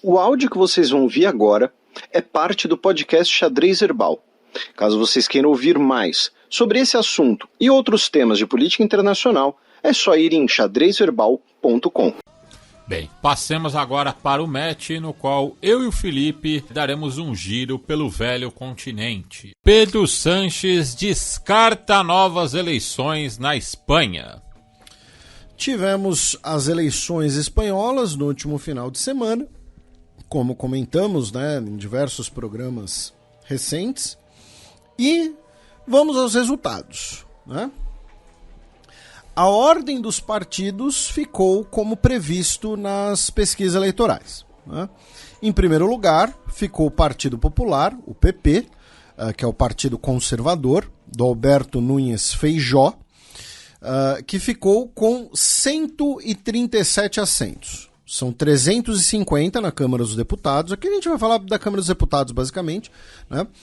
O áudio que vocês vão ouvir agora é parte do podcast Xadrez Herbal. Caso vocês queiram ouvir mais sobre esse assunto e outros temas de política internacional, é só ir em xadrezherbal.com. Bem, passemos agora para o match no qual eu e o Felipe daremos um giro pelo velho continente. Pedro Sanches descarta novas eleições na Espanha. Tivemos as eleições espanholas no último final de semana, como comentamos, em diversos programas recentes, e vamos aos resultados, A ordem dos partidos ficou como previsto nas pesquisas eleitorais. Em primeiro lugar, ficou o Partido Popular, o PP, que é o Partido Conservador, do Alberto Núñez Feijóo, que ficou com 137 assentos. São 350 na Câmara dos Deputados. Aqui a gente vai falar da Câmara dos Deputados, basicamente.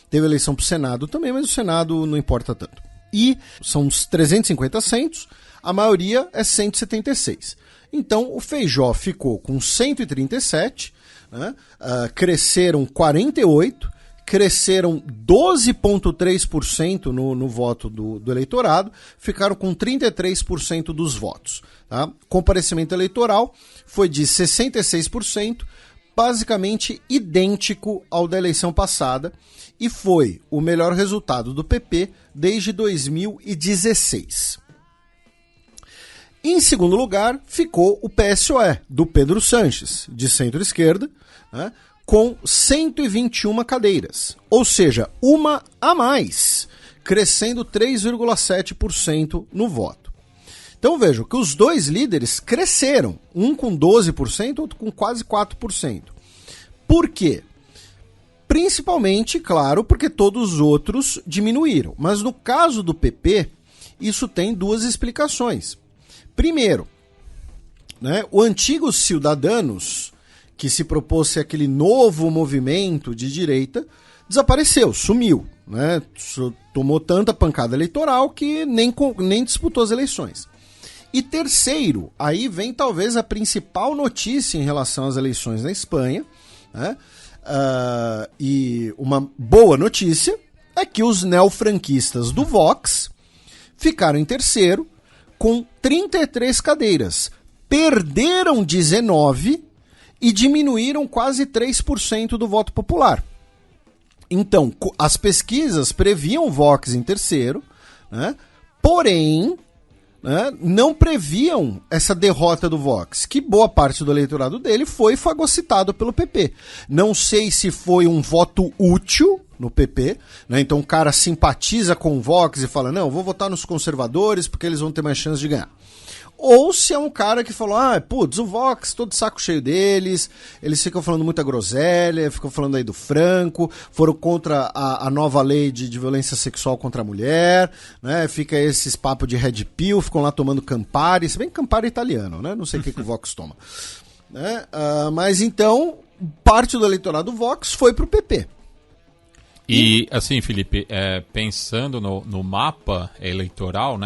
Teve eleição para o Senado também, mas o Senado não importa tanto. E são uns 350 assentos, a maioria é 176. Então o Feijóo ficou com 137, cresceram 48, cresceram 12,3% no voto do eleitorado, ficaram com 33% dos votos. Comparecimento eleitoral foi de 66%, basicamente idêntico ao da eleição passada, e foi o melhor resultado do PP desde 2016. Em segundo lugar, ficou o PSOE, do Pedro Sanches, de centro-esquerda, com 121 cadeiras, ou seja, uma a mais, crescendo 3,7% no voto. Então vejam que os dois líderes cresceram, um com 12%, outro com quase 4%. Por quê? Principalmente, claro, porque todos os outros diminuíram. Mas no caso do PP, isso tem duas explicações. Primeiro, o antigo Ciudadanos, que se propôs ser aquele novo movimento de direita, desapareceu, sumiu. Tomou tanta pancada eleitoral que nem disputou as eleições. E terceiro, aí vem talvez a principal notícia em relação às eleições na Espanha, e uma boa notícia é que os neofranquistas do Vox ficaram em terceiro com 33 cadeiras, perderam 19 e diminuíram quase 3% do voto popular. Então, as pesquisas previam o Vox em terceiro, porém não previam essa derrota do Vox, que boa parte do eleitorado dele foi fagocitado pelo PP. Não sei se foi um voto útil no PP, então o cara simpatiza com o Vox e fala, não, vou votar nos conservadores porque eles vão ter mais chance de ganhar. Ou se é um cara que falou, o Vox, tô de saco cheio deles, eles ficam falando muita groselha, ficam falando aí do Franco, foram contra a nova lei de violência sexual contra a mulher, fica esses papos de Red Pill, ficam lá tomando Campari, se bem que Campari é italiano, não sei o que o Vox toma. Mas então, parte do eleitorado do Vox foi pro PP. E assim, Felipe, pensando no mapa eleitoral,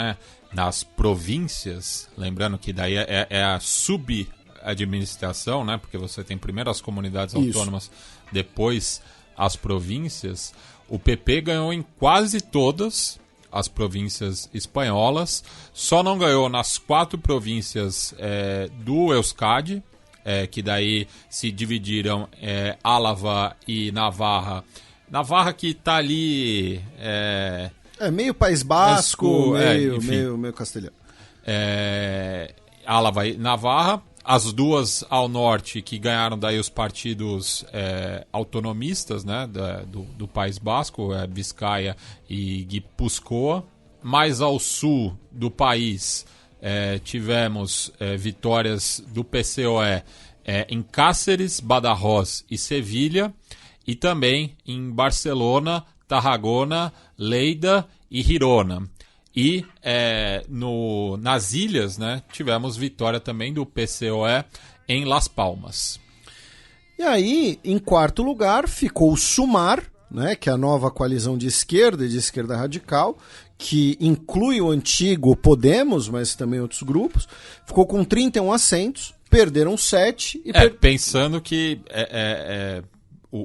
nas províncias, lembrando que daí é a subadministração, porque você tem primeiro as comunidades autônomas, depois as províncias, o PP ganhou em quase todas as províncias espanholas, só não ganhou nas 4 províncias do Euskadi, que daí se dividiram Álava e Navarra. Navarra que está ali... meio País Basco, meio castelhano. Álava e Navarra, as duas ao norte que ganharam daí os partidos autonomistas, do País Basco, Vizcaya e Guipúzcoa. Mais ao sul do país tivemos vitórias do PCOE em Cáceres, Badajoz e Sevilha, e também em Barcelona, Tarragona, Lleida e Girona. E nas ilhas, tivemos vitória também do PCOE em Las Palmas. E aí, em quarto lugar, ficou o Sumar, que é a nova coalizão de esquerda e de esquerda radical, que inclui o antigo Podemos, mas também outros grupos, ficou com 31 assentos, Perderam 7 e pensando que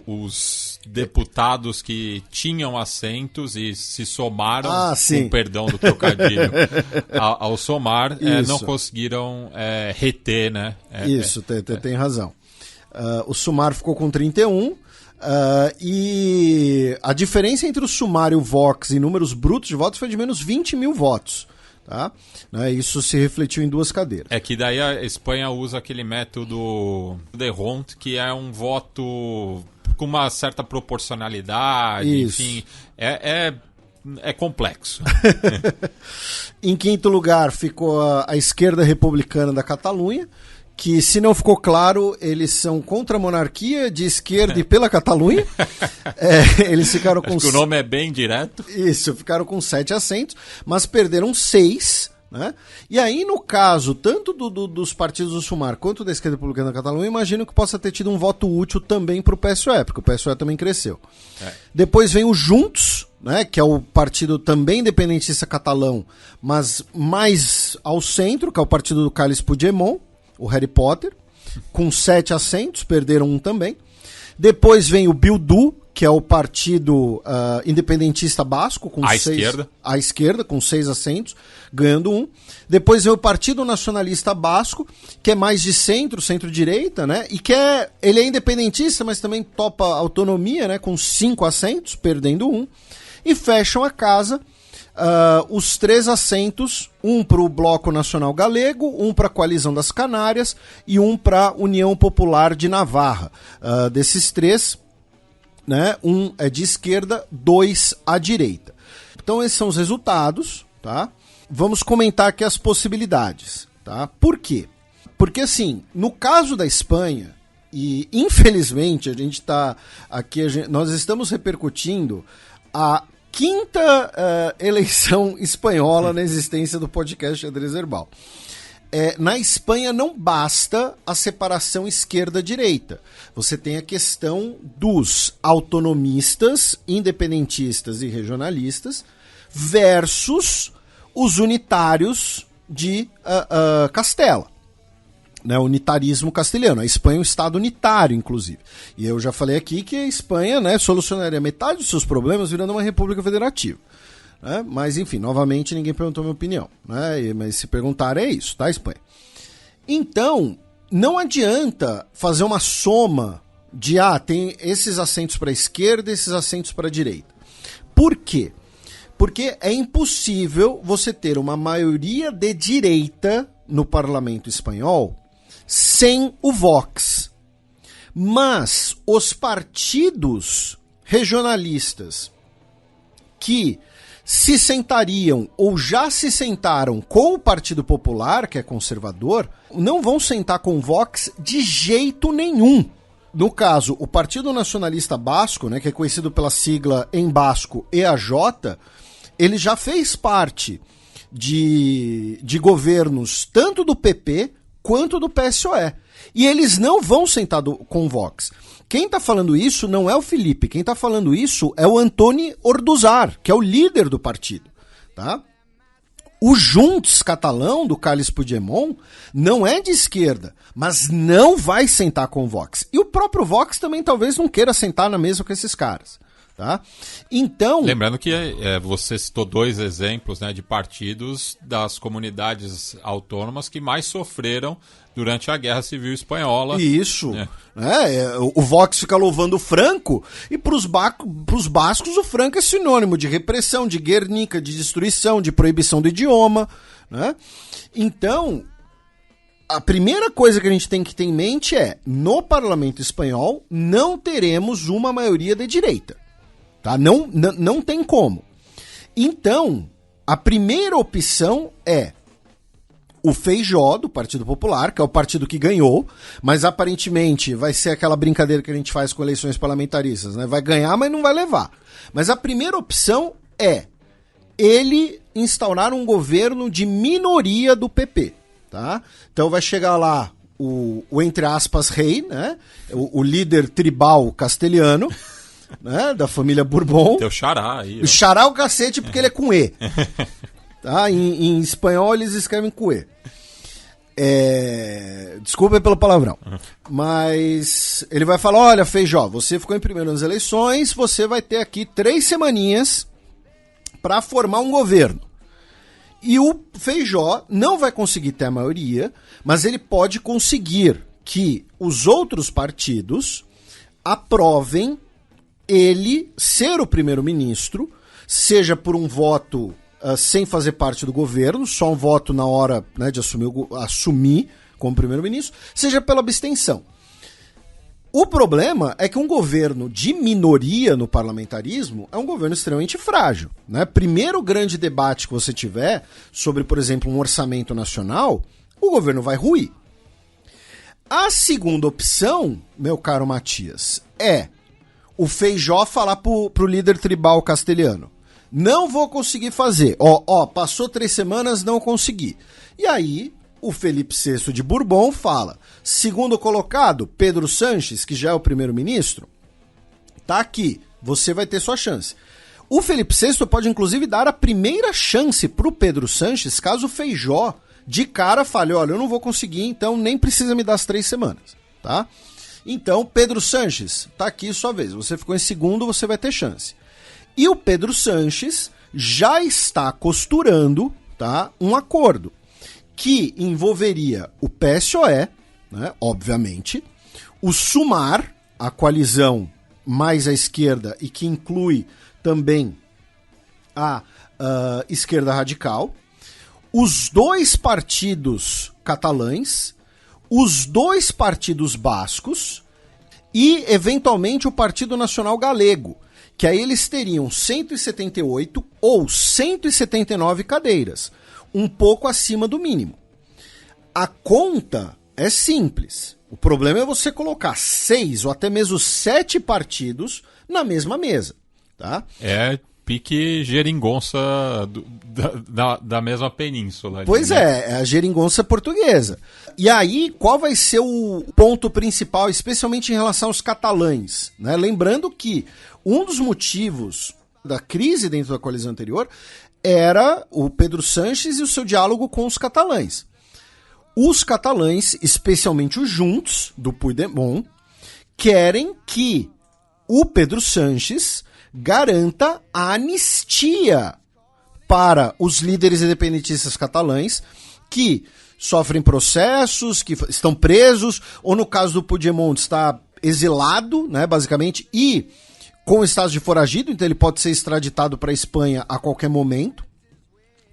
os deputados que tinham assentos e se somaram, com perdão do trocadilho, ao somar, não conseguiram reter, né? Isso, tem razão. O Sumar ficou com 31, e a diferença entre o Sumar e o Vox em números brutos de votos foi de menos 20 mil votos. Tá? Isso se refletiu em 2 cadeiras. É que daí a Espanha usa aquele método de Hont, que é um voto com uma certa proporcionalidade, Isso. Enfim, é complexo. Em quinto lugar ficou a esquerda republicana da Catalunha, que, se não ficou claro, eles são contra a monarquia, de esquerda e pela Catalunha. Eles ficaram com... Acho que o nome é bem direto. Isso, ficaram com 7 assentos, mas perderam 6, né? E aí, no caso, tanto dos partidos do Sumar quanto da esquerda republicana da Catalunha, imagino que possa ter tido um voto útil também para o PSOE, porque o PSOE também cresceu. Depois vem o Junts, né, que é o partido também independentista catalão, mas mais ao centro, que é o partido do Carles Puigdemont, o Harry Potter, com 7 assentos, perderam 1 também. Depois vem o Bildu, que é o partido independentista basco, com à esquerda, com 6 assentos, ganhando 1. Depois vem o Partido Nacionalista Basco, que é mais de centro-direita, né? E ele é independentista, mas também topa autonomia, né? Com 5 assentos, perdendo 1. E fecham a casa os 3 assentos, um para o Bloco Nacional Galego, um para a Coalizão das Canárias e um para a União Popular de Navarra. Desses 3, né, um é de esquerda, 2 à direita. Então esses são os resultados, tá? Vamos comentar aqui as possibilidades, tá? Por quê? Porque, assim, no caso da Espanha, e infelizmente a gente está aqui, nós estamos repercutindo a 5ª eleição espanhola na existência do podcast Xadrez Herbal. Na Espanha não basta a separação esquerda-direita. Você tem a questão dos autonomistas, independentistas e regionalistas versus os unitários de Castela. Né, unitarismo castelhano. A Espanha é um Estado unitário, inclusive. E eu já falei aqui que a Espanha, né, solucionaria metade dos seus problemas virando uma república federativa. Né? Mas, enfim, novamente ninguém perguntou a minha opinião. Né? Mas se perguntar, é isso, tá, Espanha? Então, não adianta fazer uma soma de, tem esses assentos para a esquerda e esses assentos para a direita. Por quê? Porque é impossível você ter uma maioria de direita no parlamento espanhol sem o Vox. Mas os partidos regionalistas que se sentariam ou já se sentaram com o Partido Popular, que é conservador, não vão sentar com o Vox de jeito nenhum. No caso, o Partido Nacionalista Basco, né, que é conhecido pela sigla em basco EAJ, ele já fez parte de governos tanto do PP quanto do PSOE. E eles não vão sentar com o Vox. Quem está falando isso não é o Felipe, quem está falando isso é o Antoni Orduzar, que é o líder do partido. Tá? O Junts catalão, do Carles Puigdemont, não é de esquerda, mas não vai sentar com o Vox. E o próprio Vox também talvez não queira sentar na mesa com esses caras. Tá? Então, lembrando que você citou 2 exemplos, né, de partidos das comunidades autônomas que mais sofreram durante a Guerra Civil Espanhola. Isso. O Vox fica louvando o Franco e para os bascos o Franco é sinônimo de repressão, de Guernica, de destruição, de proibição do idioma. Né? Então, a primeira coisa que a gente tem que ter em mente é, no parlamento espanhol não teremos uma maioria de direita. Tá? Não tem como. Então, a primeira opção é o Feijóo, do Partido Popular, que é o partido que ganhou, mas aparentemente vai ser aquela brincadeira que a gente faz com eleições parlamentaristas, né? Vai ganhar, mas não vai levar. Mas a primeira opção é ele instaurar um governo de minoria do PP. Tá? Então vai chegar lá o entre aspas, rei, né? o líder tribal castelhano, né, da família Bourbon. Teu xará aí. O xará é o cacete porque ele é com E. Tá? Em espanhol eles escrevem com E. Desculpa pelo palavrão. Mas ele vai falar, olha, Feijó, você ficou em primeiro nas eleições, você vai ter aqui 3 semaninhas para formar um governo. E o Feijó não vai conseguir ter a maioria, mas ele pode conseguir que os outros partidos aprovem ele ser o primeiro-ministro, seja por um voto sem fazer parte do governo, só um voto na hora, né, de assumir como primeiro-ministro, seja pela abstenção. O problema é que um governo de minoria no parlamentarismo é um governo extremamente frágil, né? Primeiro grande debate que você tiver sobre, por exemplo, um orçamento nacional, o governo vai ruir. A segunda opção, meu caro Matias, é o Feijó falar pro líder tribal castelhano: não vou conseguir fazer. Passou 3 semanas, não consegui. E aí o Felipe VI de Bourbon fala: segundo colocado, Pedro Sanches, que já é o primeiro-ministro, tá aqui, você vai ter sua chance. O Felipe VI pode inclusive dar a primeira chance pro Pedro Sanches, caso o Feijó de cara fale: olha, eu não vou conseguir, então nem precisa me dar as 3 semanas, tá? Então, Pedro Sanches, tá aqui sua vez, você ficou em segundo, você vai ter chance. E o Pedro Sanches já está costurando, tá, um acordo que envolveria o PSOE, né, obviamente, o SUMAR, a coalizão mais à esquerda e que inclui também a esquerda radical, os 2 partidos catalães, os 2 partidos bascos e, eventualmente, o Partido Nacional Galego, que aí eles teriam 178 ou 179 cadeiras, um pouco acima do mínimo. A conta é simples. O problema é você colocar 6 ou até mesmo 7 partidos na mesma mesa, tá? É pique geringonça da mesma península. Ali, pois né? é a geringonça portuguesa. E aí, qual vai ser o ponto principal, especialmente em relação aos catalães, né? Lembrando que um dos motivos da crise dentro da coalizão anterior era o Pedro Sanches e o seu diálogo com os catalães. Os catalães, especialmente os Junts, do Puigdemont, querem que o Pedro Sanches garanta a anistia para os líderes independentistas catalães que sofrem processos, que estão presos, ou no caso do Puigdemont está exilado, né, basicamente, e com estado de foragido, então ele pode ser extraditado para a Espanha a qualquer momento.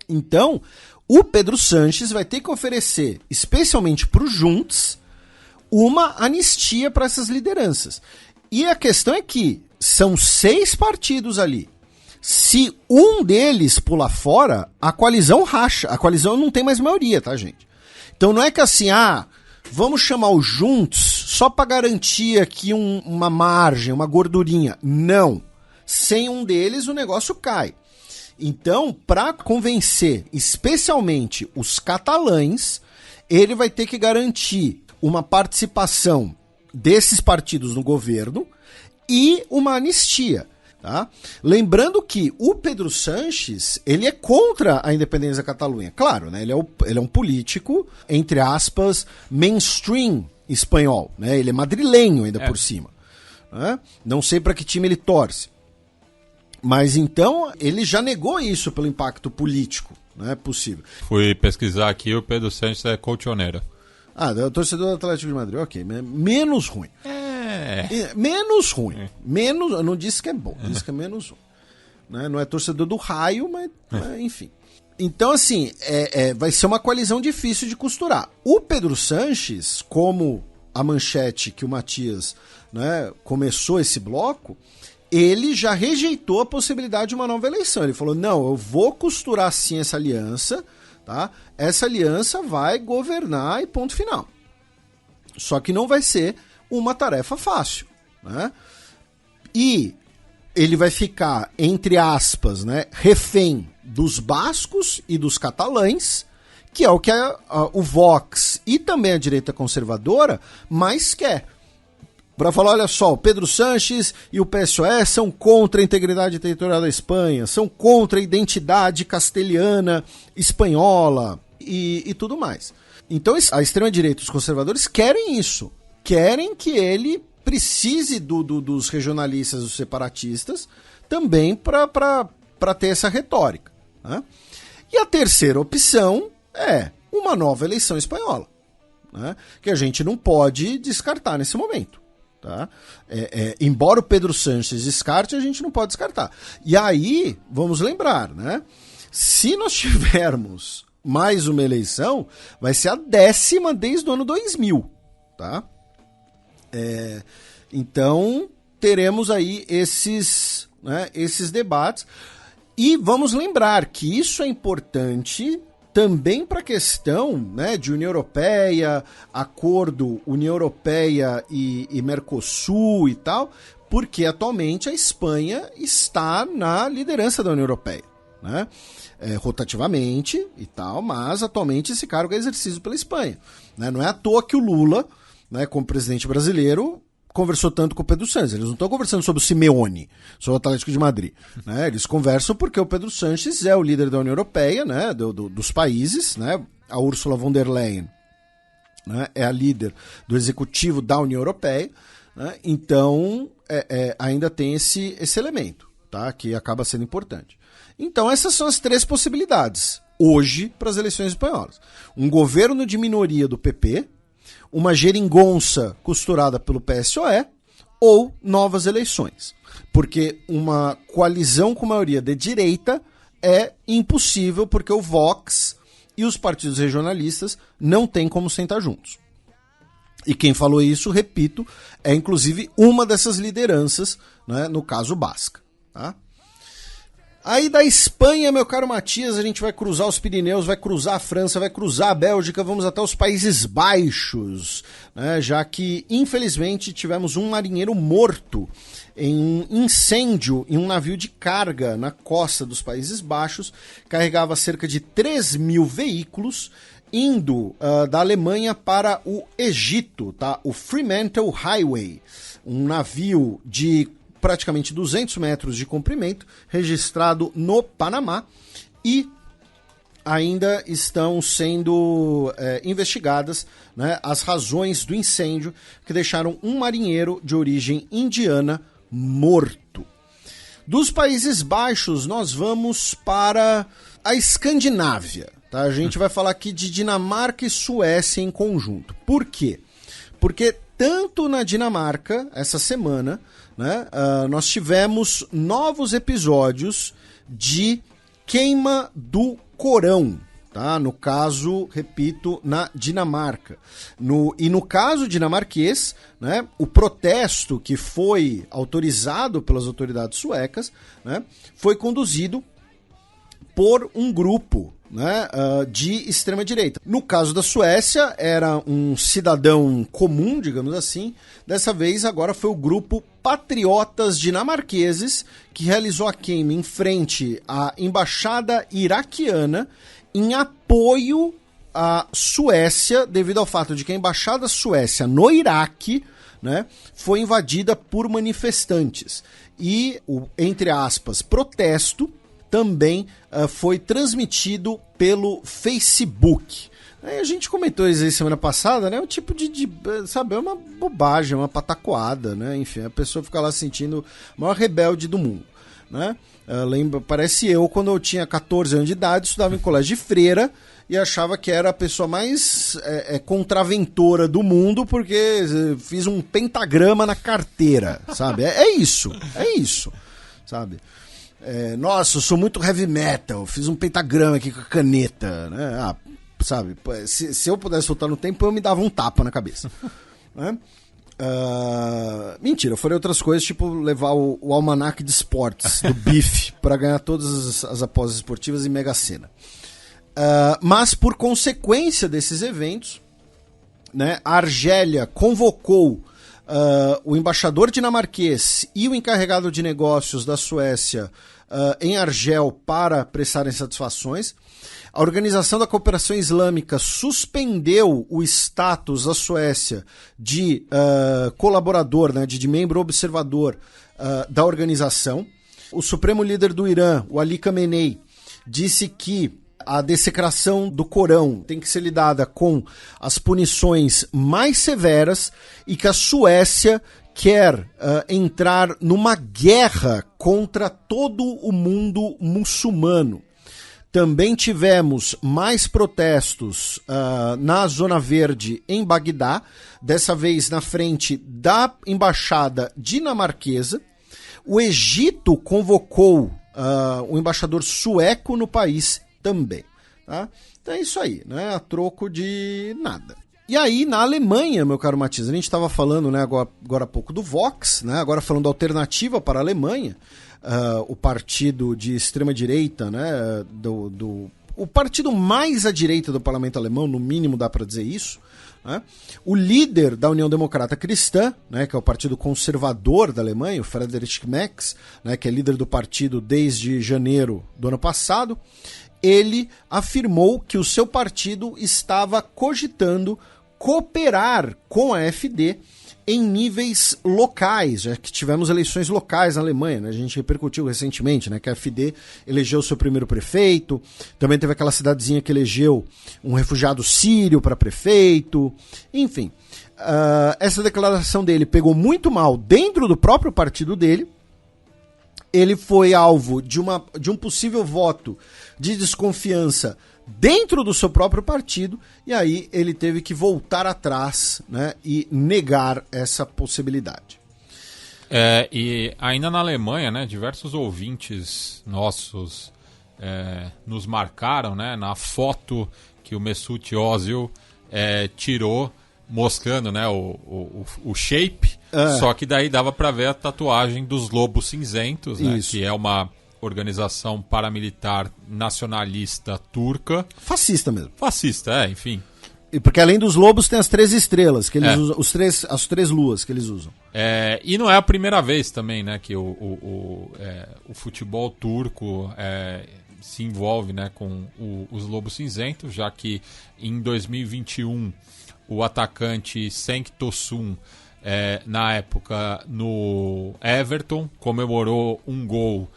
Então, o Pedro Sanches vai ter que oferecer, especialmente para os Junts, uma anistia para essas lideranças. E a questão é que são 6 partidos ali. Se um deles pular fora, a coalizão racha. A coalizão não tem mais maioria, tá, gente? Então não é que assim, vamos chamar os Juntos só para garantir aqui uma margem, uma gordurinha. Não. Sem um deles, o negócio cai. Então, para convencer, especialmente os catalães, ele vai ter que garantir uma participação desses partidos no governo e uma anistia. Tá? Lembrando que o Pedro Sanches, ele é contra a independência da Catalunha. Claro, né? Ele é um político, entre aspas, mainstream espanhol. Né? Ele é madrilenho ainda por cima. Né? Não sei para que time ele torce. Mas então, ele já negou isso pelo impacto político. Não é possível. Fui pesquisar aqui, o Pedro Sanches é colchoneiro. É o torcedor do Atlético de Madrid, ok. Menos ruim. Menos ruim. Menos, eu não disse que é bom, disse que é menos ruim. Né? Não é torcedor do Raio, mas enfim. Então, assim, vai ser uma coalizão difícil de costurar. O Pedro Sanches, como a manchete que o Matias, né, começou esse bloco, ele já rejeitou a possibilidade de uma nova eleição. Ele falou, não, eu vou costurar sim essa aliança, tá? Essa aliança vai governar e ponto final. Só que não vai ser uma tarefa fácil, né? E ele vai ficar, entre aspas, né, refém dos bascos e dos catalães, que é o que o Vox e também a direita conservadora mais quer. Para falar, olha só, o Pedro Sanches e o PSOE são contra a integridade territorial da Espanha, são contra a identidade castelhana, espanhola e tudo mais. Então a extrema-direita e os conservadores querem isso. Querem que ele precise dos regionalistas, dos separatistas, também para ter essa retórica. Né? E a terceira opção é uma nova eleição espanhola, né? Que a gente não pode descartar nesse momento. Tá? Embora o Pedro Sánchez descarte, a gente não pode descartar. E aí, vamos lembrar, né? Se nós tivermos mais uma eleição, vai ser a 10ª desde o ano 2000. Tá? Então, teremos aí esses debates. E vamos lembrar que isso é importante também para a questão, né, de União Europeia, acordo União Europeia e Mercosul e tal, porque atualmente a Espanha está na liderança da União Europeia, né? Rotativamente e tal, mas atualmente esse cargo é exercido pela Espanha. Né? Não é à toa que o Lula, né, como presidente brasileiro, conversou tanto com o Pedro Sánchez. Eles não estão conversando sobre o Simeone, sobre o Atlético de Madrid. Né? Eles conversam porque o Pedro Sánchez é o líder da União Europeia, né, dos países. Né? A Ursula von der Leyen, né, é a líder do executivo da União Europeia. Né? Então, ainda tem esse elemento, tá? Que acaba sendo importante. Então, essas são as 3 possibilidades hoje para as eleições espanholas. Um governo de minoria do PP, uma geringonça costurada pelo PSOE ou novas eleições. Porque uma coalizão com maioria de direita é impossível porque o Vox e os partidos regionalistas não têm como sentar juntos. E quem falou isso, repito, é inclusive uma dessas lideranças, né, no caso basca. Tá? Aí da Espanha, meu caro Matias, a gente vai cruzar os Pirineus, vai cruzar a França, vai cruzar a Bélgica, vamos até os Países Baixos, né, já que, infelizmente, tivemos um marinheiro morto em um incêndio em um navio de carga na costa dos Países Baixos, carregava cerca de 3.000 veículos, indo da Alemanha para o Egito, tá? O Fremantle Highway, um navio de praticamente 200 metros de comprimento, registrado no Panamá, e ainda estão sendo investigadas, né, as razões do incêndio que deixaram um marinheiro de origem indiana morto. Dos Países Baixos, nós vamos para a Escandinávia. Tá? A gente vai falar aqui de Dinamarca e Suécia em conjunto. Por quê? Porque tanto na Dinamarca, essa semana, né, nós tivemos novos episódios de queima do Corão, tá? No caso, repito, na Dinamarca. E no caso dinamarquês, né, o protesto que foi autorizado pelas autoridades suecas, né, foi conduzido por um grupo, né, de extrema-direita. No caso da Suécia, era um cidadão comum, digamos assim. Dessa vez, agora foi o grupo Patriotas Dinamarqueses que realizou a queima em frente à embaixada iraquiana em apoio à Suécia, devido ao fato de que a embaixada Suécia no Iraque, né, foi invadida por manifestantes. E o, entre aspas, protesto também foi transmitido pelo Facebook. A gente comentou isso aí semana passada, né? Um tipo sabe, é uma bobagem, uma patacoada, né? Enfim, a pessoa fica lá sentindo a maior rebelde do mundo, né? Parece eu, quando eu tinha 14 anos de idade, estudava em colégio de freira e achava que era a pessoa mais contraventora do mundo porque fiz um pentagrama na carteira, sabe? É isso, sabe? Nossa, eu sou muito heavy metal, fiz um pentagrama aqui com a caneta, né? Sabe? Se eu pudesse voltar no tempo, eu me dava um tapa na cabeça. Né? Mentira, eu farei outras coisas, tipo levar o almanaque de esportes do Bife para ganhar todas as apostas esportivas e Mega Sena. Mas por consequência desses eventos, né, a Argélia convocou o embaixador dinamarquês e o encarregado de negócios da Suécia em Argel para prestarem satisfações. A Organização da Cooperação Islâmica suspendeu o status da Suécia de colaborador, né, de membro observador da organização. O supremo líder do Irã, o Ali Khamenei, disse que a dessecração do Corão tem que ser lidada com as punições mais severas e que a Suécia quer entrar numa guerra contra todo o mundo muçulmano. Também tivemos mais protestos na Zona Verde, em Bagdá, dessa vez na frente da embaixada dinamarquesa. O Egito convocou o embaixador sueco no país também. Tá? Então é isso aí, né? A troco de nada. E aí, na Alemanha, meu caro Matias, a gente estava falando, né, agora há pouco do Vox, né, agora falando da alternativa para a Alemanha, o partido de extrema-direita, né, o partido mais à direita do parlamento alemão, no mínimo dá para dizer isso, né, o líder da União Democrata Cristã, né, que é o partido conservador da Alemanha, o Friedrich Merz, né, que é líder do partido desde janeiro do ano passado, ele afirmou que o seu partido estava cogitando cooperar com a AfD em níveis locais, já que tivemos eleições locais na Alemanha, né? A gente repercutiu recentemente, né, que a AfD elegeu seu primeiro prefeito, também teve aquela cidadezinha que elegeu um refugiado sírio para prefeito, enfim. Essa declaração dele pegou muito mal dentro do próprio partido dele. Ele foi alvo de um possível voto de desconfiança dentro do seu próprio partido, e aí ele teve que voltar atrás, né, e negar essa possibilidade. E ainda na Alemanha, né, diversos ouvintes nossos nos marcaram, né, na foto que o Mesut Ozil tirou, mostrando, né, o shape, só que daí dava para ver a tatuagem dos Lobos Cinzentos, né, que é uma organização paramilitar nacionalista turca. Fascista mesmo. Fascista, enfim. E porque além dos lobos tem as 3 estrelas, que eles usam, as 3 luas que eles usam. E não é a primeira vez também, né, que o futebol turco se envolve, né, com os Lobos Cinzentos, já que em 2021 o atacante Cenk Tosun, na época no Everton, comemorou um gol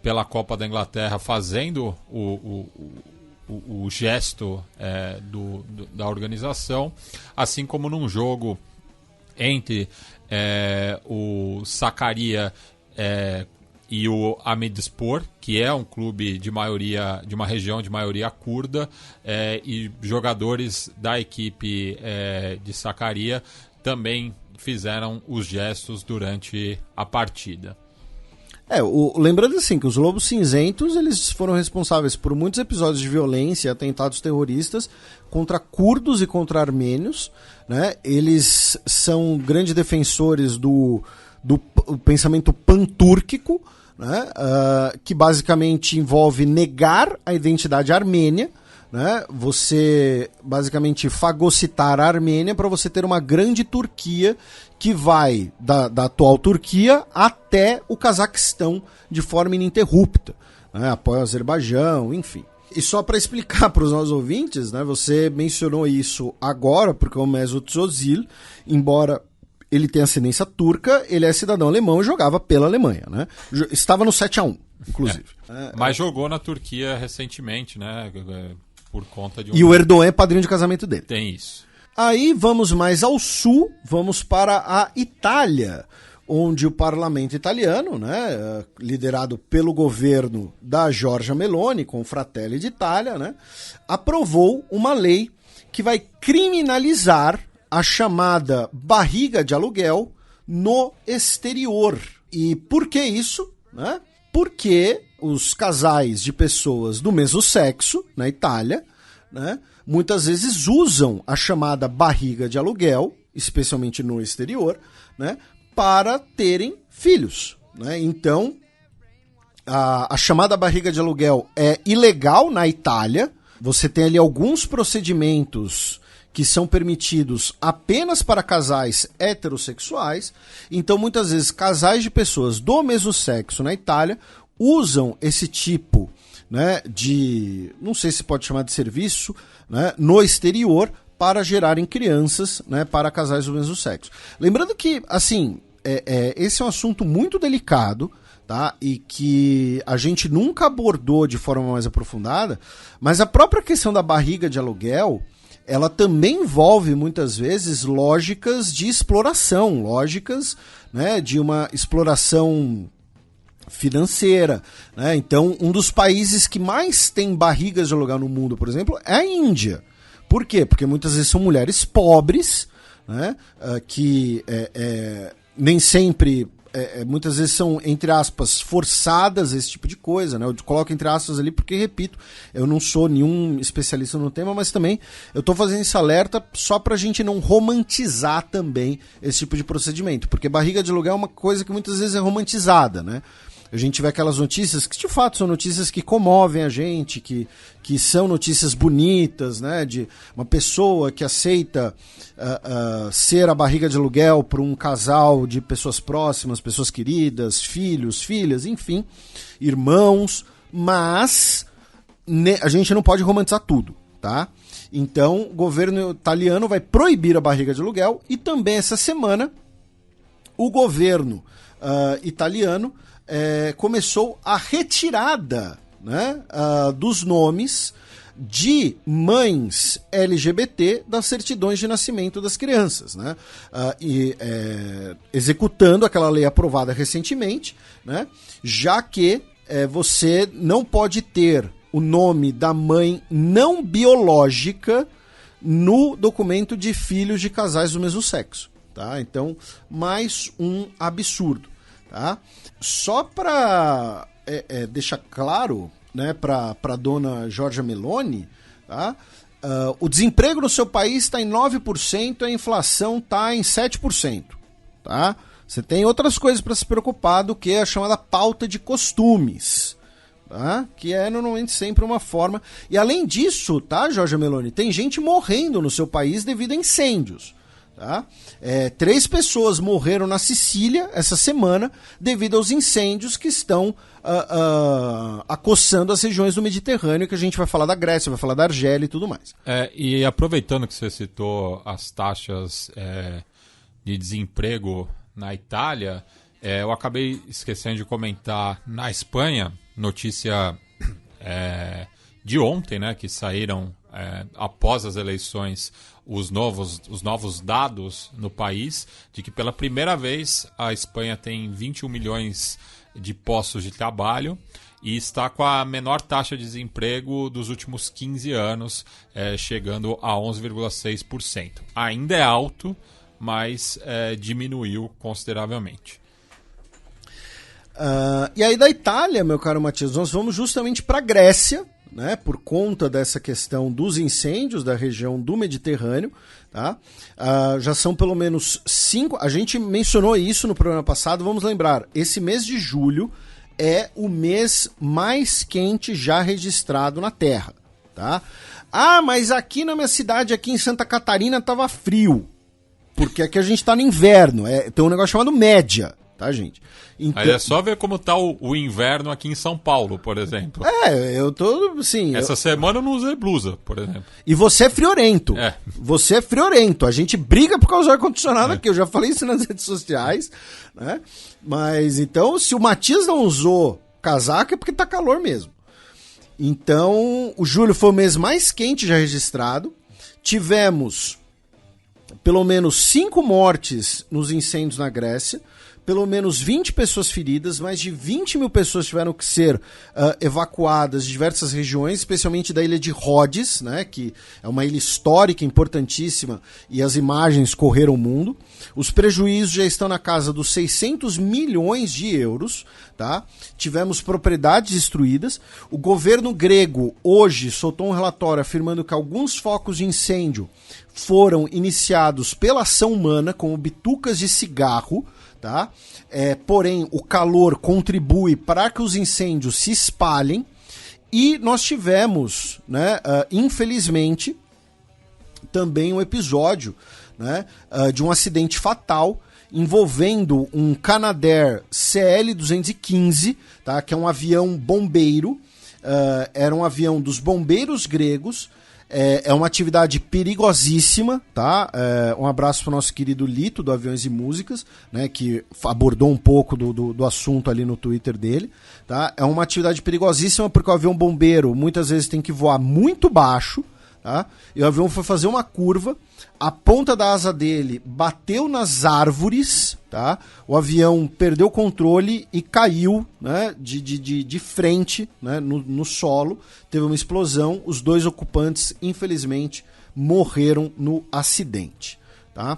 pela Copa da Inglaterra, fazendo o gesto da organização, assim como num jogo entre o Sakarya e o Ahmedspor, que é um clube de uma região de maioria curda, e jogadores da equipe de Sakarya também fizeram os gestos durante a partida. Lembrando assim, que os Lobos Cinzentos, eles foram responsáveis por muitos episódios de violência e atentados terroristas contra curdos e contra armênios, né? Eles são grandes defensores do pensamento pantúrquico, né? Que basicamente envolve negar a identidade armênia, né? Você basicamente fagocitar a Armênia para você ter uma grande Turquia que vai da atual Turquia até o Cazaquistão de forma ininterrupta, né? Apoia o Azerbaijão, enfim. E só para explicar para os nossos ouvintes, né, você mencionou isso agora, porque o Mesut Ozil, embora ele tenha ascendência turca, ele é cidadão alemão e jogava pela Alemanha, né? Estava no 7-1, inclusive. Mas jogou na Turquia recentemente, né? Por conta de E o Erdogan é padrinho de casamento dele. Tem isso. Aí vamos mais ao sul, vamos para a Itália, onde o parlamento italiano, né, liderado pelo governo da Giorgia Meloni, com Fratelli d'Italia, né, aprovou uma lei que vai criminalizar a chamada barriga de aluguel no exterior. E por que isso? Né? Porque os casais de pessoas do mesmo sexo, na Itália, né, muitas vezes usam a chamada barriga de aluguel, especialmente no exterior, né, para terem filhos. Né? Então, a chamada barriga de aluguel é ilegal na Itália. Você tem ali alguns procedimentos que são permitidos apenas para casais heterossexuais. Então, muitas vezes, casais de pessoas do mesmo sexo na Itália usam esse tipo, né, de, não sei se pode chamar de serviço, né, no exterior para gerarem crianças, né, para casais do mesmo sexo. Lembrando que, assim, esse é um assunto muito delicado, tá? E que a gente nunca abordou de forma mais aprofundada, mas a própria questão da barriga de aluguel, ela também envolve muitas vezes lógicas de exploração, lógicas, né, de uma exploração financeira, né? Então, um dos países que mais tem barrigas de aluguel no mundo, por exemplo, é a Índia. Por quê? Porque muitas vezes são mulheres pobres, né, que nem sempre, muitas vezes são, entre aspas, forçadas a esse tipo de coisa, né? Eu coloco entre aspas ali porque, repito, eu não sou nenhum especialista no tema, mas também eu estou fazendo esse alerta só para a gente não romantizar também esse tipo de procedimento, porque barriga de aluguel é uma coisa que muitas vezes é romantizada, né? A gente vê aquelas notícias que de fato são notícias que comovem a gente, que são notícias bonitas, né? De uma pessoa que aceita ser a barriga de aluguel para um casal de pessoas próximas, pessoas queridas, filhos, filhas, enfim, irmãos, mas a gente não pode romantizar tudo, tá? Então, o governo italiano vai proibir a barriga de aluguel e também essa semana o governo italiano começou a retirada, né, dos nomes de mães LGBT das certidões de nascimento das crianças, né, executando aquela lei aprovada recentemente, né, já que você não pode ter o nome da mãe não biológica no documento de filhos de casais do mesmo sexo, tá? Então, mais um absurdo. Tá? Só para deixar claro, né, para a dona Giorgia Meloni, tá? O desemprego no seu país está em 9%, a inflação está em 7%. Tá? Você tem outras coisas para se preocupar do que a chamada pauta de costumes, tá? Que é normalmente sempre uma forma. E além disso, tá, Giorgia Meloni, tem gente morrendo no seu país devido a incêndios. Tá? 3 pessoas morreram na Sicília essa semana devido aos incêndios que estão acossando as regiões do Mediterrâneo, que a gente vai falar da Grécia, vai falar da Argélia e tudo mais. E aproveitando que você citou as taxas de desemprego na Itália, eu acabei esquecendo de comentar na Espanha, notícia de ontem, né, que saíram após as eleições os novos dados no país, de que pela primeira vez a Espanha tem 21 milhões de postos de trabalho e está com a menor taxa de desemprego dos últimos 15 anos, chegando a 11,6%. Ainda é alto, mas diminuiu consideravelmente. E aí da Itália, meu caro Matias, nós vamos justamente para a Grécia, né, por conta dessa questão dos incêndios da região do Mediterrâneo, tá? Já são pelo menos 5, a gente mencionou isso no programa passado, vamos lembrar, esse mês de julho é o mês mais quente já registrado na Terra, tá? Mas aqui na minha cidade, aqui em Santa Catarina, tava frio, porque aqui a gente tá no inverno, tem um negócio chamado média, tá, gente? Então... Aí é só ver como tá o inverno aqui em São Paulo, por exemplo. Eu tô, sim... Essa semana eu não usei blusa, por exemplo. E você é friorento. Você é friorento. A gente briga por causa do ar-condicionado aqui. Eu já falei isso nas redes sociais, né? Mas, então, se o Matias não usou casaco, é porque tá calor mesmo. Então, o julho foi o mês mais quente já registrado. Tivemos pelo menos 5 mortes nos incêndios na Grécia. Pelo menos 20 pessoas feridas, mais de 20 mil pessoas tiveram que ser evacuadas de diversas regiões, especialmente da ilha de Rhodes, né, que é uma ilha histórica importantíssima, e as imagens correram o mundo. Os prejuízos já estão na casa dos 600 milhões de euros. Tá? Tivemos propriedades destruídas. O governo grego hoje soltou um relatório afirmando que alguns focos de incêndio foram iniciados pela ação humana, como bitucas de cigarro, tá? Porém, o calor contribui para que os incêndios se espalhem e nós tivemos, né, infelizmente, também um episódio, né, de um acidente fatal envolvendo um Canadair CL-215, tá, que é um avião bombeiro, era um avião dos bombeiros gregos, É uma atividade perigosíssima, tá? Um abraço para o nosso querido Lito, do Aviões e Músicas, né, que abordou um pouco do assunto ali no Twitter dele. Tá? É uma atividade perigosíssima porque o avião bombeiro muitas vezes tem que voar muito baixo, tá? E o avião foi fazer uma curva, a ponta da asa dele bateu nas árvores, tá? O avião perdeu o controle e caiu, né, de frente, né, no solo, teve uma explosão, os 2 ocupantes, infelizmente, morreram no acidente. Tá?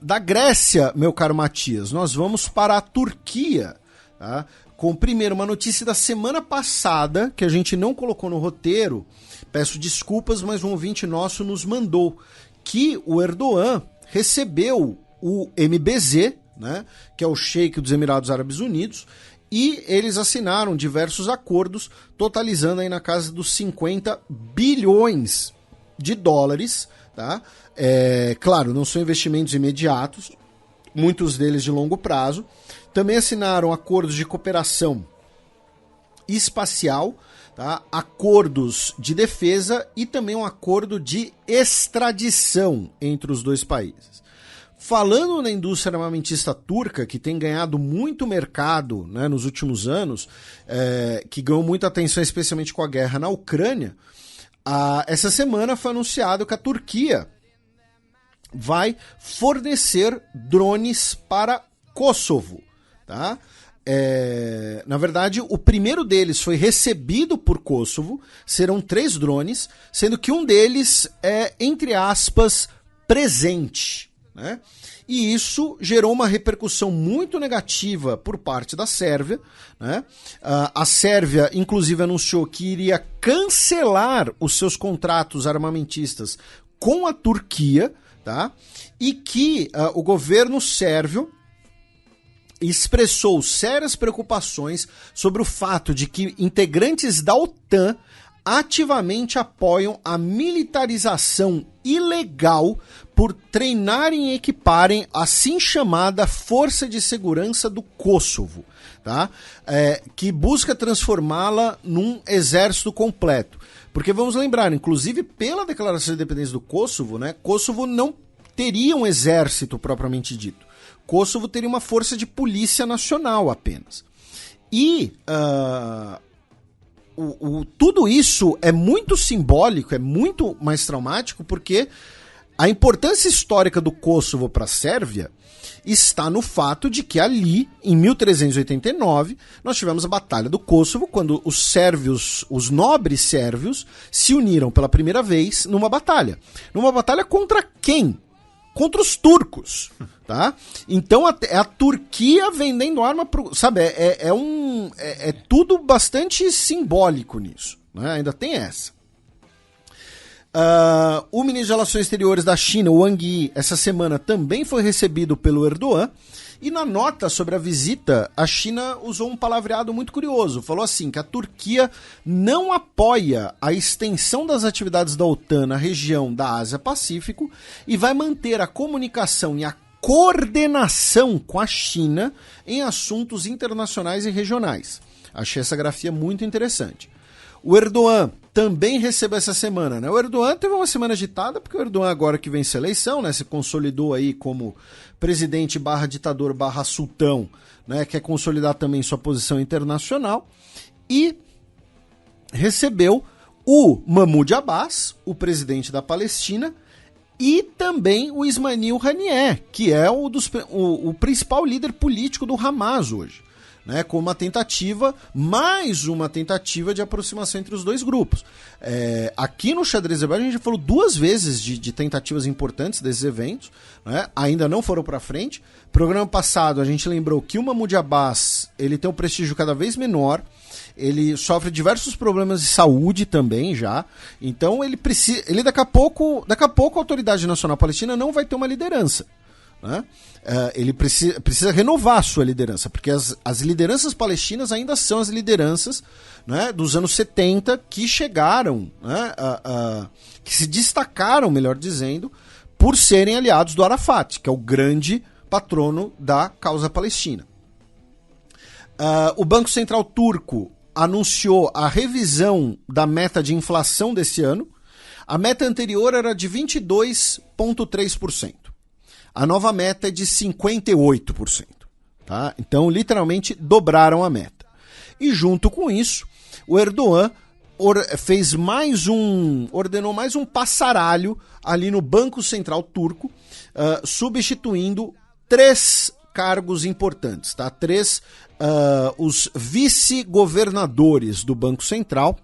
Da Grécia, meu caro Matias, nós vamos para a Turquia, tá? Com primeiro uma notícia da semana passada, que a gente não colocou no roteiro, peço desculpas, mas um ouvinte nosso nos mandou, que o Erdogan recebeu o MBZ, né, que é o Sheik dos Emirados Árabes Unidos, e eles assinaram diversos acordos, totalizando aí na casa dos 50 bilhões de dólares, tá? Claro, não são investimentos imediatos, muitos deles de longo prazo. Também assinaram acordos de cooperação espacial, tá? Acordos de defesa e também um acordo de extradição entre os 2 países. Falando na indústria armamentista turca, que tem ganhado muito mercado, né, nos últimos anos, que ganhou muita atenção especialmente com a guerra na Ucrânia, essa semana foi anunciado que a Turquia vai fornecer drones para Kosovo. Tá? Na verdade, o primeiro deles foi recebido por Kosovo, serão 3 drones, sendo que um deles é, entre aspas, presente, né? E isso gerou uma repercussão muito negativa por parte da Sérvia, né? A Sérvia, inclusive, anunciou que iria cancelar os seus contratos armamentistas com a Turquia, tá? E que o governo sérvio expressou sérias preocupações sobre o fato de que integrantes da OTAN ativamente apoiam a militarização ilegal por treinarem e equiparem a assim chamada Força de Segurança do Kosovo, tá? Que busca transformá-la num exército completo. Porque vamos lembrar, inclusive pela Declaração de Independência do Kosovo, né, Kosovo não teria um exército propriamente dito. Kosovo teria uma força de polícia nacional apenas. E tudo isso é muito simbólico, é muito mais traumático, porque a importância histórica do Kosovo para a Sérvia está no fato de que ali, em 1389, nós tivemos a Batalha do Kosovo, quando os sérvios, os nobres sérvios, se uniram pela primeira vez numa batalha. Numa batalha contra quem? Contra os turcos, tá? Então a Turquia vendendo arma pro, sabe, é tudo bastante simbólico nisso, né? Ainda tem essa. O ministro de Relações Exteriores da China, o Wang Yi, essa semana também foi recebido pelo Erdogan. E na nota sobre a visita, a China usou um palavreado muito curioso. Falou assim, que a Turquia não apoia a extensão das atividades da OTAN na região da Ásia-Pacífico e vai manter a comunicação e a coordenação com a China em assuntos internacionais e regionais. Achei essa grafia muito interessante. O Erdogan também recebeu essa semana, né? O Erdogan teve uma semana agitada, porque o Erdogan agora que vence a eleição, né, se consolidou aí como presidente / ditador / sultão, né, quer consolidar também sua posição internacional, e recebeu o Mahmoud Abbas, o presidente da Palestina, e também o Ismail Haniyeh, que é o principal líder político do Hamas hoje, né, com mais uma tentativa de aproximação entre os 2 grupos. Aqui no Xadrez Herbal a gente falou 2 vezes de tentativas importantes desses eventos, né, ainda não foram para frente. Programa passado a gente lembrou que o Mahmoud Abbas ele tem um prestígio cada vez menor, ele sofre diversos problemas de saúde também já, então ele daqui a pouco a Autoridade Nacional Palestina não vai ter uma liderança, né? Ele precisa renovar a sua liderança, porque as lideranças palestinas ainda são as lideranças, né, dos anos 70 que chegaram, né, que se destacaram, melhor dizendo, por serem aliados do Arafat, que é o grande patrono da causa palestina. O Banco Central Turco anunciou a revisão da meta de inflação desse ano. A meta anterior era de 22,3%. A nova meta é de 58%. Tá? Então, literalmente, dobraram a meta. E junto com isso, o Erdogan ordenou mais um passaralho ali no Banco Central Turco, substituindo 3 cargos importantes, tá? 3 os vice-governadores do Banco Central,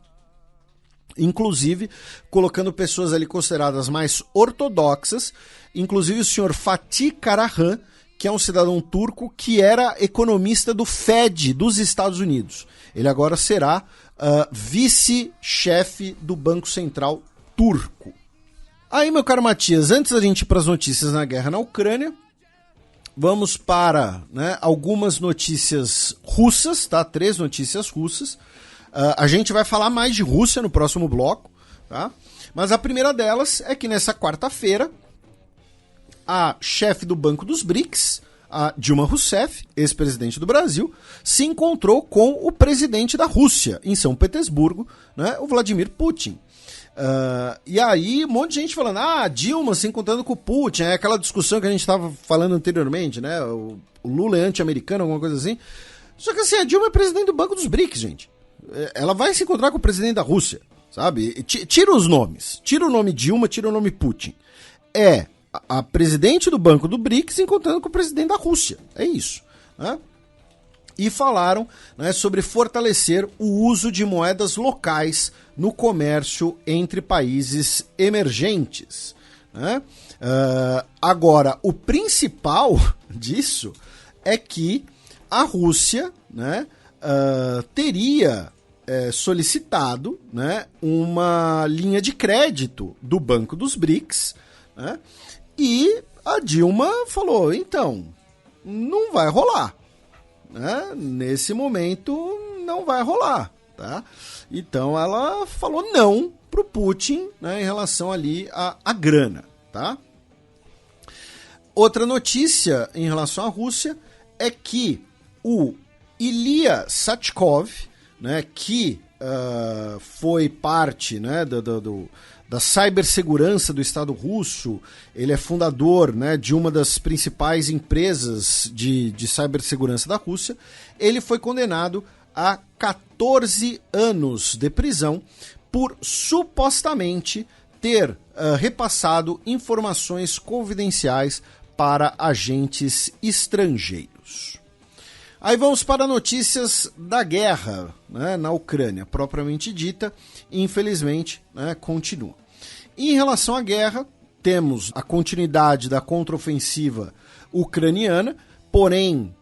inclusive colocando pessoas ali consideradas mais ortodoxas, inclusive o senhor Fatih Karahan, que é um cidadão turco que era economista do Fed dos Estados Unidos. Ele agora será vice-chefe do Banco Central turco. Aí, meu caro Matias, antes da gente ir para as notícias na guerra na Ucrânia, vamos para, né, algumas notícias russas, tá? 3 notícias russas. A gente vai falar mais de Rússia no próximo bloco, tá? Mas a primeira delas é que nessa quarta-feira, a chefe do Banco dos BRICS, a Dilma Rousseff, ex-presidente do Brasil, se encontrou com o presidente da Rússia, em São Petersburgo, né, o Vladimir Putin. E aí, um monte de gente falando, Dilma se encontrando com o Putin, é aquela discussão que a gente estava falando anteriormente, né? O Lula é anti-americano, alguma coisa assim. Só que assim, a Dilma é presidente do Banco dos BRICS, gente. Ela vai se encontrar com o presidente da Rússia, sabe? Tira os nomes. Tira o nome Dilma, tira o nome Putin. É a presidente do Banco do BRICS encontrando com o presidente da Rússia. É isso, né? E falaram, né, sobre fortalecer o uso de moedas locais no comércio entre países emergentes, né? Agora, o principal disso é que a Rússia, né, teria solicitado, né, uma linha de crédito do Banco dos BRICS, né, e a Dilma falou, então, não vai rolar. Né? Nesse momento não vai rolar, tá? Então ela falou não pro Putin, né, em relação ali à grana, tá? Outra notícia em relação à Rússia é que o Ilya Satchkov, né, que foi parte, né, da cibersegurança do Estado russo, ele é fundador, né, de uma das principais empresas de cibersegurança da Rússia, ele foi condenado a 14 anos de prisão por supostamente ter repassado informações confidenciais para agentes estrangeiros. Aí vamos para notícias da guerra, né, na Ucrânia, propriamente dita, infelizmente, né, continua. Em relação à guerra, temos a continuidade da contraofensiva ucraniana, porém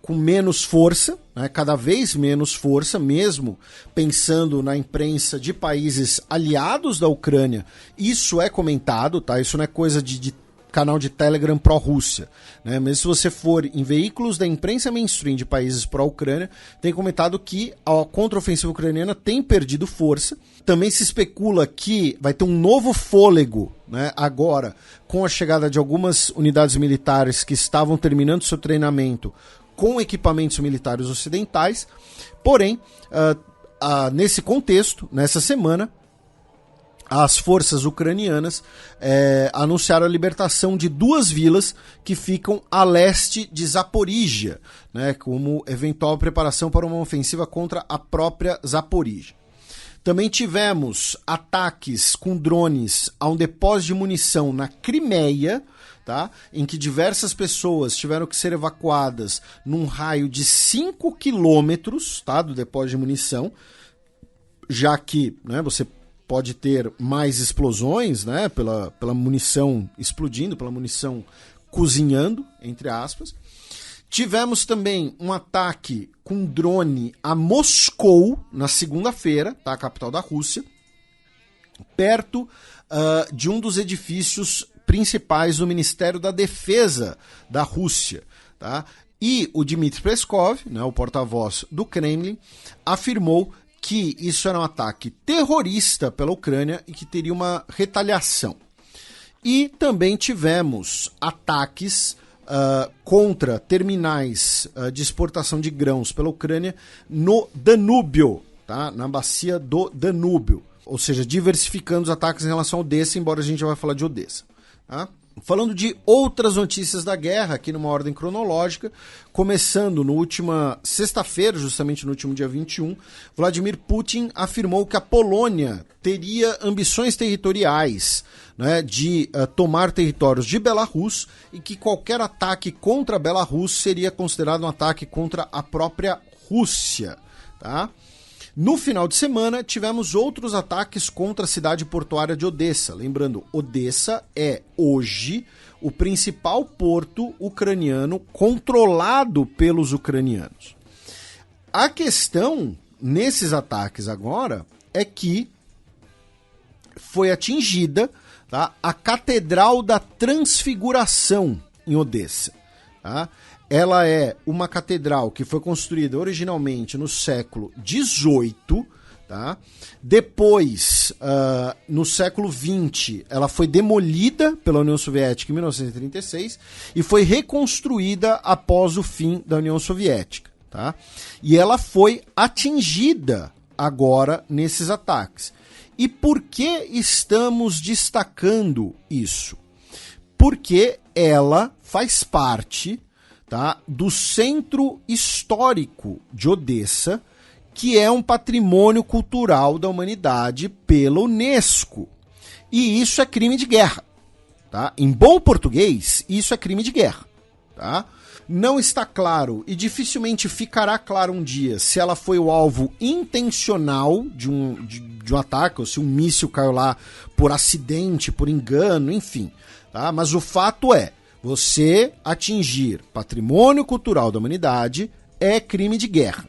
com menos força, né, cada vez menos força, mesmo pensando na imprensa de países aliados da Ucrânia. Isso é comentado, tá? Isso não é coisa de canal de Telegram pró-Rússia, né? Mas se você for em veículos da imprensa mainstream de países pró-Ucrânia, tem comentado que a contraofensiva ucraniana tem perdido força. Também se especula que vai ter um novo fôlego, né, agora, com a chegada de algumas unidades militares que estavam terminando seu treinamento com equipamentos militares ocidentais. Porém, nesse contexto, nessa semana, as forças ucranianas anunciaram a libertação de 2 vilas que ficam a leste de Zaporíjia, né, como eventual preparação para uma ofensiva contra a própria Zaporíjia. Também tivemos ataques com drones a um depósito de munição na Crimeia, tá, em que diversas pessoas tiveram que ser evacuadas num raio de 5 quilômetros, tá, do depósito de munição, já que, né, você pode ter mais explosões, né, pela munição explodindo, pela munição cozinhando, entre aspas. Tivemos também um ataque com drone a Moscou na segunda-feira, tá, a capital da Rússia, perto de um dos edifícios principais do Ministério da Defesa da Rússia, tá? E o Dmitry Peskov, né, o porta-voz do Kremlin, afirmou que isso era um ataque terrorista pela Ucrânia e que teria uma retaliação. E também tivemos ataques contra terminais de exportação de grãos pela Ucrânia no Danúbio, tá? Na bacia do Danúbio, ou seja, diversificando os ataques em relação a Odessa, embora a gente já vai falar de Odessa. Tá? Falando de outras notícias da guerra, aqui numa ordem cronológica, começando na última sexta-feira, justamente no último dia 21, Vladimir Putin afirmou que a Polônia teria ambições territoriais, né, de tomar territórios de Belarus e que qualquer ataque contra Belarus seria considerado um ataque contra a própria Rússia. Tá? No final de semana, tivemos outros ataques contra a cidade portuária de Odessa. Lembrando, Odessa é hoje o principal porto ucraniano controlado pelos ucranianos. A questão nesses ataques agora é que foi atingida, tá, a Catedral da Transfiguração em Odessa. Tá? Ela é uma catedral que foi construída originalmente no século XVIII, tá? Depois, no século XX, ela foi demolida pela União Soviética em 1936 e foi reconstruída após o fim da União Soviética. Tá? E ela foi atingida agora nesses ataques. E por que estamos destacando isso? Porque ela faz parte, tá, do centro histórico de Odessa, que é um patrimônio cultural da humanidade pela Unesco. E isso é crime de guerra. Tá? Em bom português, isso é crime de guerra. Tá? Não está claro e dificilmente ficará claro um dia se ela foi o alvo intencional de um ataque, ou se um míssil caiu lá por acidente, por engano, enfim. Tá? Mas o fato é, você atingir patrimônio cultural da humanidade é crime de guerra.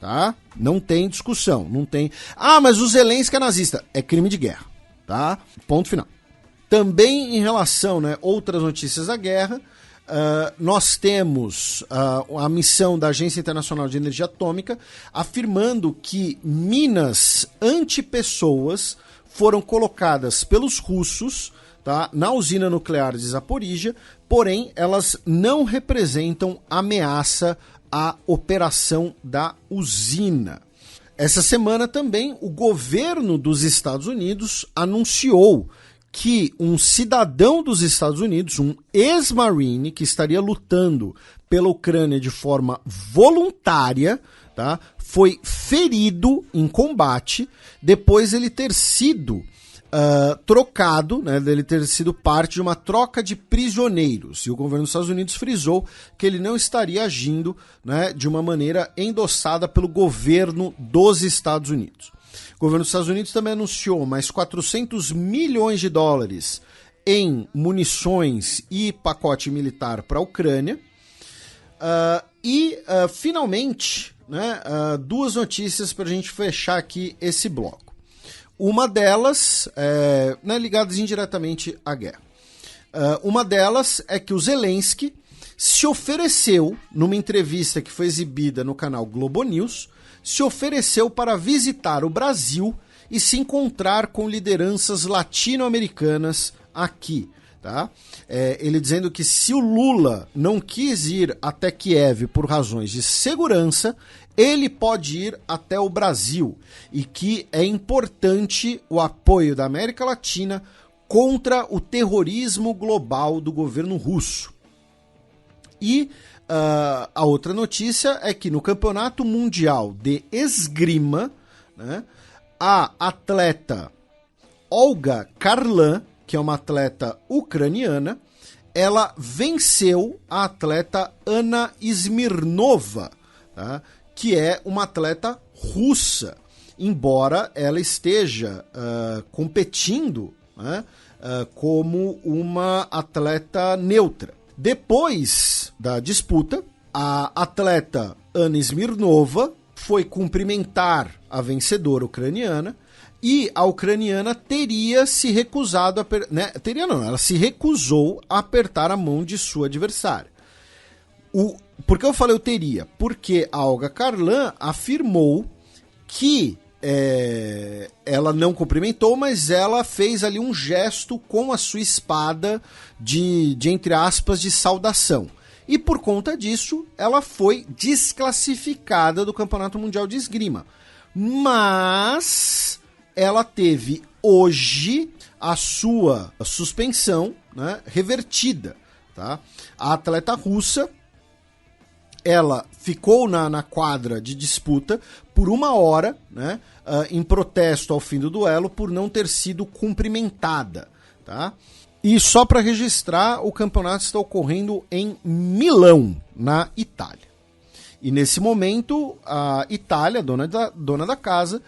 Tá? Não tem discussão, não tem... Ah, mas o Zelensky é nazista. É crime de guerra. Tá? Ponto final. Também em relação, né, outras notícias da guerra, nós temos a missão da Agência Internacional de Energia Atômica afirmando que minas antipessoas foram colocadas pelos russos, tá, na usina nuclear de Zaporíjia, porém elas não representam ameaça à operação da usina. Essa semana também o governo dos Estados Unidos anunciou que um cidadão dos Estados Unidos, um ex-marine que estaria lutando pela Ucrânia de forma voluntária, tá, foi ferido em combate depois ele ter sido trocado, né, dele ter sido parte de uma troca de prisioneiros. E o governo dos Estados Unidos frisou que ele não estaria agindo, né, de uma maneira endossada pelo governo dos Estados Unidos. O governo dos Estados Unidos também anunciou mais 400 milhões de dólares em munições e pacote militar para a Ucrânia. Finalmente, né, duas notícias para a gente fechar aqui esse bloco. Uma delas, né, ligadas indiretamente à guerra. Uma delas é que o Zelensky se ofereceu, numa entrevista que foi exibida no canal Globo News, se ofereceu para visitar o Brasil e se encontrar com lideranças latino-americanas aqui. Tá? Ele dizendo que se o Lula não quis ir até Kiev por razões de segurança, ele pode ir até o Brasil e que é importante o apoio da América Latina contra o terrorismo global do governo russo. E a outra notícia é que no Campeonato Mundial de Esgrima, né, a atleta Olga Karlan, que é uma atleta ucraniana, ela venceu a atleta Anna Smirnova, tá, que é uma atleta russa, embora ela esteja competindo, né, como uma atleta neutra. Depois da disputa, a atleta Anna Smirnova foi cumprimentar a vencedora ucraniana e a ucraniana teria se recusado ela se recusou a apertar a mão de sua adversária. Por que eu falei eu teria? Porque a Olga Karlan afirmou que ela não cumprimentou, mas ela fez ali um gesto com a sua espada de entre aspas, de saudação. E por conta disso, ela foi desclassificada do Campeonato Mundial de Esgrima. mas ela teve hoje a sua suspensão, né, revertida. Tá? A atleta russa, ela ficou na quadra de disputa por 1 hora, né, em protesto ao fim do duelo por não ter sido cumprimentada. Tá? E só para registrar, o campeonato está ocorrendo em Milão, na Itália. E nesse momento, a Itália, dona da casa,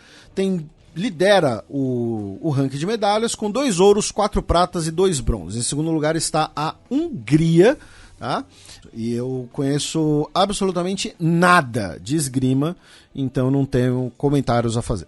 lidera o ranking de medalhas com 2 ouros, 4 pratas e 2 bronzes. Em segundo lugar está a Hungria, tá? E eu conheço absolutamente nada de esgrima, então não tenho comentários a fazer.